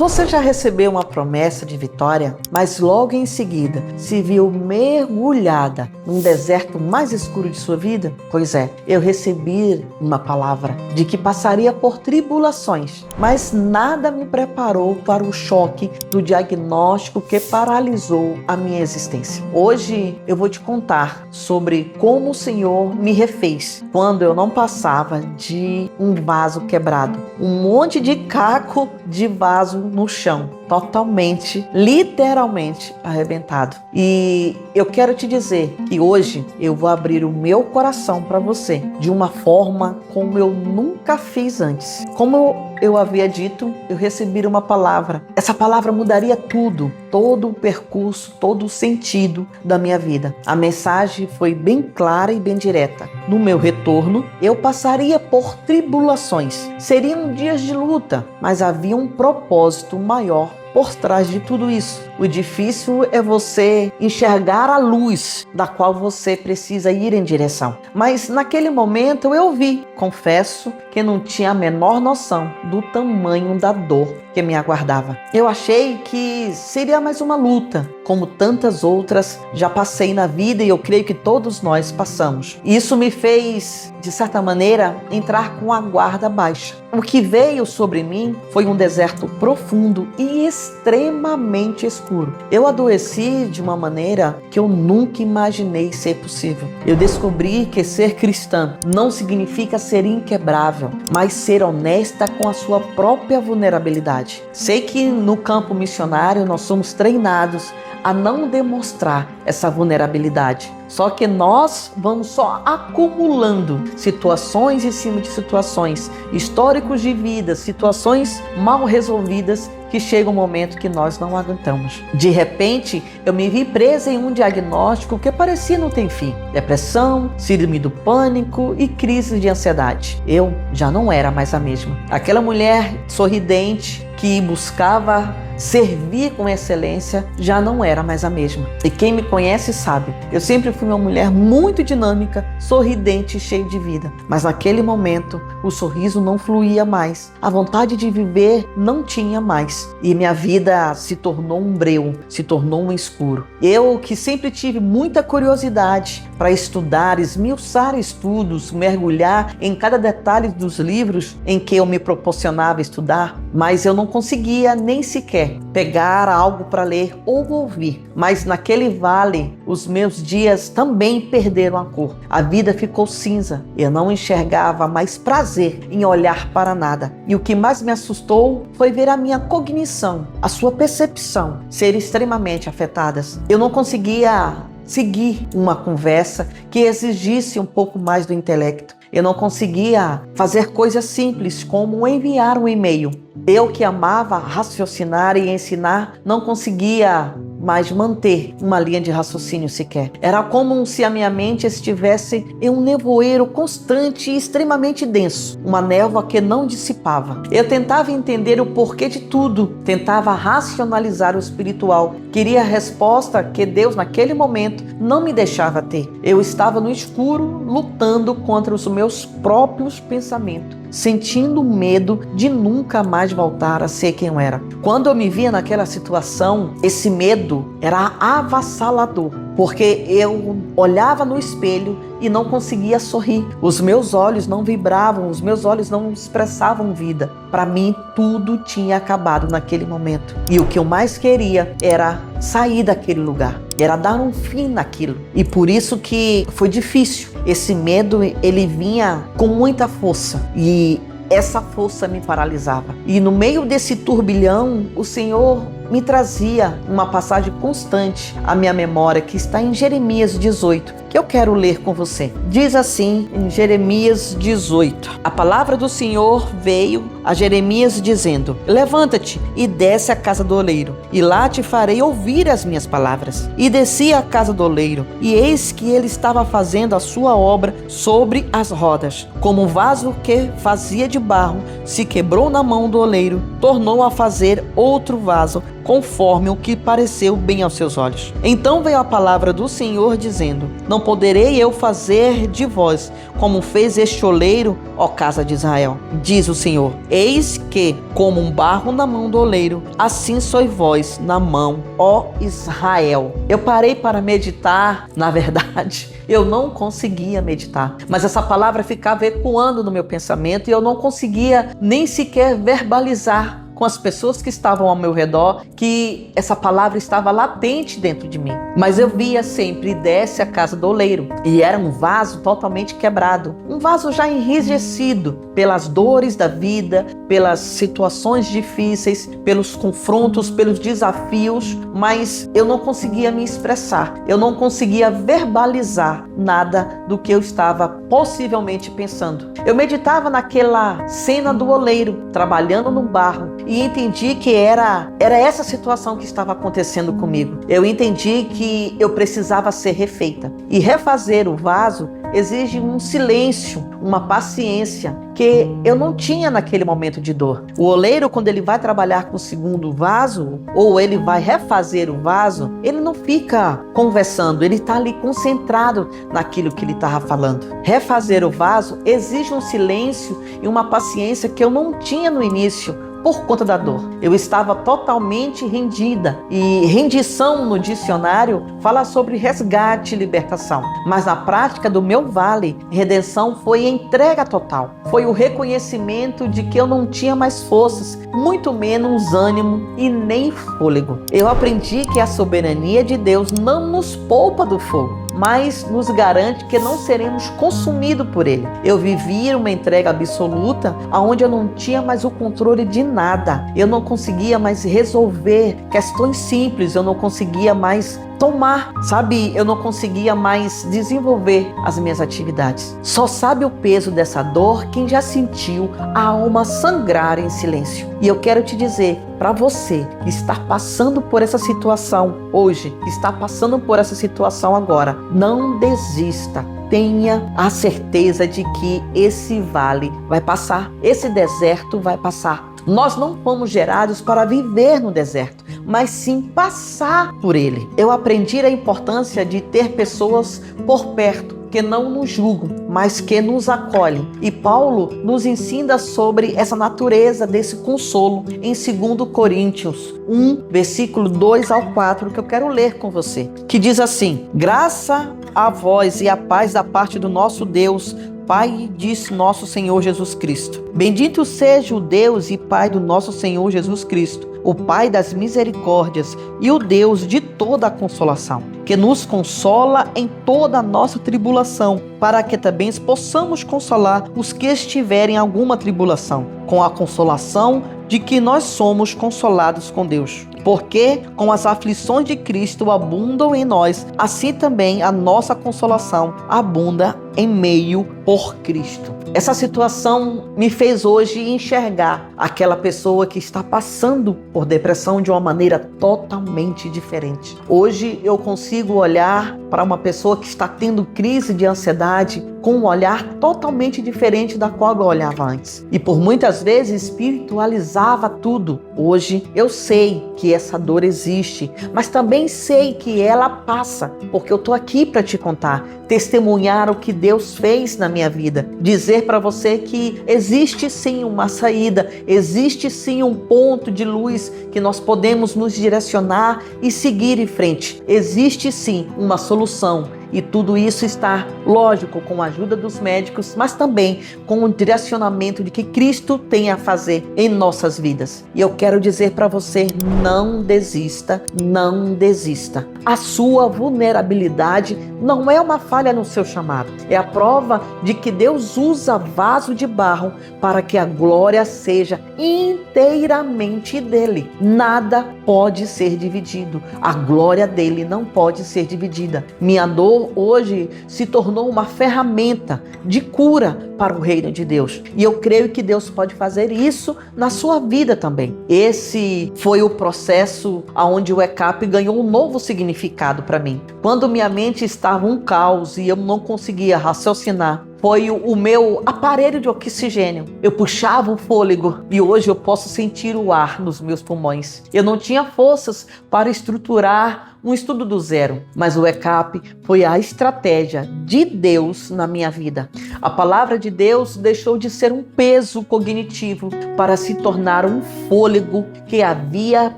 Você já recebeu uma promessa de vitória, mas logo em seguida se viu mergulhada num deserto mais escuro de sua vida? Pois é, eu recebi uma palavra de que passaria por tribulações, mas nada me preparou para o choque do diagnóstico que paralisou a minha existência. Hoje eu vou te contar sobre como o Senhor me refez quando eu não passava de um vaso quebrado, um monte de caco de vaso no chão, totalmente, literalmente arrebentado. E eu quero te dizer que hoje eu vou abrir o meu coração para você de uma forma como eu nunca fiz antes. Como eu havia dito, eu recebi uma palavra. Essa palavra mudaria tudo, todo o percurso, todo o sentido da minha vida. A mensagem foi bem clara e bem direta. No meu retorno, eu passaria por tribulações. Seriam dias de luta, mas havia um propósito maior por trás de tudo isso. O difícil é você enxergar a luz da qual você precisa ir em direção. Mas naquele momento eu vi, confesso que não tinha a menor noção do tamanho da dor que me aguardava. Eu achei que seria mais uma luta, como tantas outras já passei na vida e eu creio que todos nós passamos. Isso me fez, de certa maneira, entrar com a guarda baixa. O que veio sobre mim foi um deserto profundo e extremamente escuro. Eu adoeci de uma maneira que eu nunca imaginei ser possível. Eu descobri que ser cristã não significa ser inquebrável, mas ser honesta com a sua própria vulnerabilidade. Sei que no campo missionário nós somos treinados a não demonstrar essa vulnerabilidade. Só que nós vamos só acumulando situações em cima de situações, históricos de vida, situações mal resolvidas que chega um momento que nós não aguentamos. De repente, eu me vi presa em um diagnóstico que parecia não ter fim. Depressão, síndrome do pânico e crise de ansiedade. Eu já não era mais a mesma. Aquela mulher sorridente que buscava servir com excelência já não era mais a mesma. E quem me conhece sabe, eu sempre fui uma mulher muito dinâmica, sorridente e cheia de vida. Mas naquele momento, o sorriso não fluía mais. A vontade de viver não tinha mais. E minha vida se tornou um breu, se tornou um escuro. Eu que sempre tive muita curiosidade para estudar, esmiuçar estudos, mergulhar em cada detalhe dos livros em que eu me proporcionava estudar, mas eu não conseguia nem sequer pegar algo para ler ou ouvir. Mas naquele vale, os meus dias também perderam a cor. A vida ficou cinza. Eu não enxergava mais prazer em olhar para nada. E o que mais me assustou foi ver a minha cognição, a sua percepção ser extremamente afetadas. Eu não conseguia seguir uma conversa que exigisse um pouco mais do intelecto. Eu não conseguia fazer coisas simples como enviar um e-mail. Eu que amava raciocinar e ensinar, não conseguia mais manter uma linha de raciocínio sequer. Era como se a minha mente estivesse em um nevoeiro constante e extremamente denso, uma névoa que não dissipava. Eu tentava entender o porquê de tudo, tentava racionalizar o espiritual, queria a resposta que Deus naquele momento não me deixava ter. Eu estava no escuro, lutando contra os meus próprios pensamentos, sentindo medo de nunca mais voltar a ser quem eu era. Quando eu me via naquela situação, esse medo era avassalador, porque eu olhava no espelho e não conseguia sorrir. Os meus olhos não vibravam, os meus olhos não expressavam vida. Para mim, tudo tinha acabado naquele momento. E o que eu mais queria era sair daquele lugar, era dar um fim naquilo. E por isso que foi difícil. Esse medo, ele vinha com muita força e essa força me paralisava. E no meio desse turbilhão, o Senhor me trazia uma passagem constante à minha memória que está em Jeremias 18, que eu quero ler com você. Diz assim em Jeremias 18: a palavra do Senhor veio a Jeremias dizendo: levanta-te e desce à casa do oleiro, e lá te farei ouvir as minhas palavras. E desci à casa do oleiro, e eis que ele estava fazendo a sua obra sobre as rodas. Como um vaso que fazia de barro se quebrou na mão do oleiro, tornou a fazer outro vaso conforme o que pareceu bem aos seus olhos. Então veio a palavra do Senhor dizendo: não poderei eu fazer de vós como fez este oleiro, ó casa de Israel? Diz o Senhor: eis que, como um barro na mão do oleiro, assim sois vós na mão, ó Israel. Eu parei para meditar, na verdade, eu não conseguia meditar, mas essa palavra ficava ecoando no meu pensamento e eu não conseguia nem sequer verbalizar com as pessoas que estavam ao meu redor que essa palavra estava latente dentro de mim. Mas eu via sempre: desce a casa do oleiro. E era um vaso totalmente quebrado, um vaso já enrijecido pelas dores da vida, pelas situações difíceis, pelos confrontos, pelos desafios, mas eu não conseguia me expressar, eu não conseguia verbalizar nada do que eu estava possivelmente pensando. Eu meditava naquela cena do oleiro trabalhando no barro e entendi que era essa situação que estava acontecendo comigo. Eu entendi que eu precisava ser refeita. E refazer o vaso exige um silêncio, uma paciência que eu não tinha naquele momento de dor. O oleiro, quando ele vai trabalhar com o segundo vaso, ou ele vai refazer o vaso, ele não fica conversando, ele está ali concentrado naquilo que ele estava falando. Refazer o vaso exige um silêncio e uma paciência que eu não tinha no início, por conta da dor. Eu estava totalmente rendida. E rendição no dicionário fala sobre resgate e libertação. Mas na prática do meu vale, redenção foi entrega total. Foi o reconhecimento de que eu não tinha mais forças, muito menos ânimo e nem fôlego. Eu aprendi que a soberania de Deus não nos poupa do fogo, mas nos garante que não seremos consumidos por ele. Eu vivi uma entrega absoluta, onde eu não tinha mais o controle de nada. Eu não conseguia mais resolver questões simples, eu não conseguia mais tomar, sabe? Eu não conseguia mais desenvolver as minhas atividades. Só sabe o peso dessa dor quem já sentiu a alma sangrar em silêncio. E eu quero te dizer, para você que está passando por essa situação hoje, que está passando por essa situação agora, não desista. Tenha a certeza de que esse vale vai passar, esse deserto vai passar. Nós não fomos gerados para viver no deserto, mas sim passar por ele. Eu aprendi a importância de ter pessoas por perto que não nos julgam, mas que nos acolhem. E Paulo nos ensina sobre essa natureza desse consolo em 2 Coríntios 1, versículo 2 ao 4, que eu quero ler com você, que diz assim: graça a vós e a paz da parte do nosso Deus, Pai de nosso Senhor Jesus Cristo. Bendito seja o Deus e Pai do nosso Senhor Jesus Cristo, o Pai das misericórdias e o Deus de toda a consolação, que nos consola em toda a nossa tribulação, para que também possamos consolar os que estiverem em alguma tribulação, com a consolação de que nós somos consolados com Deus. Porque com as aflições de Cristo abundam em nós, assim também a nossa consolação abunda em meio por Cristo. Essa situação me fez hoje enxergar aquela pessoa que está passando por depressão de uma maneira totalmente diferente. Hoje eu consigo olhar para uma pessoa que está tendo crise de ansiedade com um olhar totalmente diferente da qual eu olhava antes. E por muitas vezes espiritualizava tudo. Hoje eu sei que essa dor existe, mas também sei que ela passa, porque eu estou aqui para te contar, testemunhar o que Deus fez na minha vida, dizer para você que existe sim uma saída, existe sim um ponto de luz que nós podemos nos direcionar e seguir em frente. Existe sim uma solução. E tudo isso está, lógico, com a ajuda dos médicos, mas também com o direcionamento de que Cristo tem a fazer em nossas vidas. E eu quero dizer para você, não desista, não desista. A sua vulnerabilidade não é uma falha no seu chamado. É a prova de que Deus usa vaso de barro para que a glória seja inteiramente dele. Nada pode ser dividido. A glória dele não pode ser dividida. Minha dor hoje se tornou uma ferramenta de cura para o reino de Deus. E eu creio que Deus pode fazer isso na sua vida também. Esse foi o processo onde o ECAP ganhou um novo significado para mim. Quando minha mente estava um caos e eu não conseguia raciocinar, foi o meu aparelho de oxigênio. Eu puxava o fôlego e hoje eu posso sentir o ar nos meus pulmões. Eu não tinha forças para estruturar um estudo do zero, mas o ECAP foi a estratégia de Deus na minha vida. A palavra de Deus deixou de ser um peso cognitivo para se tornar um fôlego que havia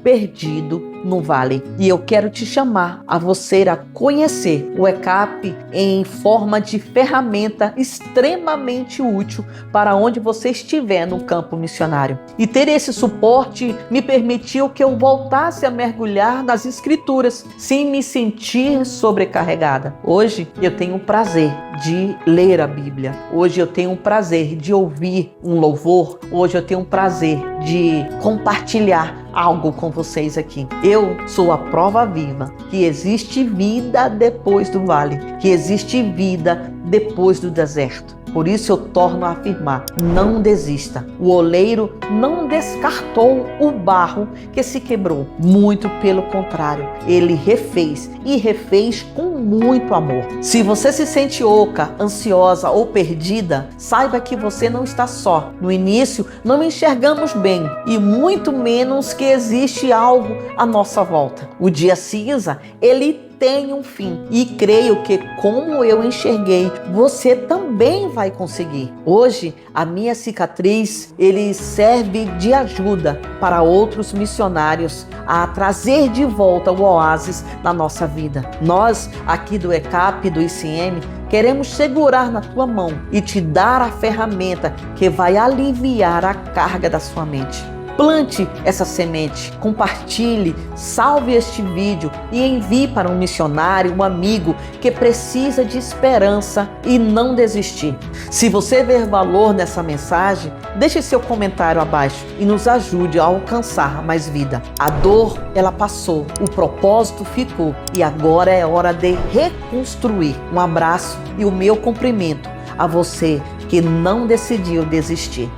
perdido no vale. E eu quero te chamar a você a conhecer o ECAP em forma de ferramenta extremamente útil para onde você estiver no campo missionário. E ter esse suporte me permitiu que eu voltasse a mergulhar nas Escrituras sem me sentir sobrecarregada. Hoje eu tenho o prazer de ler a Bíblia. Hoje eu tenho o prazer de ouvir um louvor. Hoje eu tenho o prazer de compartilhar algo com vocês aqui. Eu sou a prova viva que existe vida depois do vale, que existe vida depois do deserto. Por isso eu torno a afirmar, não desista. O oleiro não descartou o barro que se quebrou. Muito pelo contrário, ele refez e refez com muito amor. Se você se sente oca, ansiosa ou perdida, saiba que você não está só. No início, não enxergamos bem e muito menos que existe algo à nossa volta. O dia cinza, ele tem um fim e creio que, como eu enxerguei, você também vai conseguir. Hoje, a minha cicatriz, ele serve de ajuda para outros missionários a trazer de volta o oásis na nossa vida. Nós, aqui do ECAP, do ICM, queremos segurar na tua mão e te dar a ferramenta que vai aliviar a carga da sua mente. Plante essa semente, compartilhe, salve este vídeo e envie para um missionário, um amigo que precisa de esperança e não desistir. Se você ver valor nessa mensagem, deixe seu comentário abaixo e nos ajude a alcançar mais vida. A dor, ela passou, o propósito ficou e agora é hora de reconstruir. Um abraço e o meu cumprimento a você que não decidiu desistir.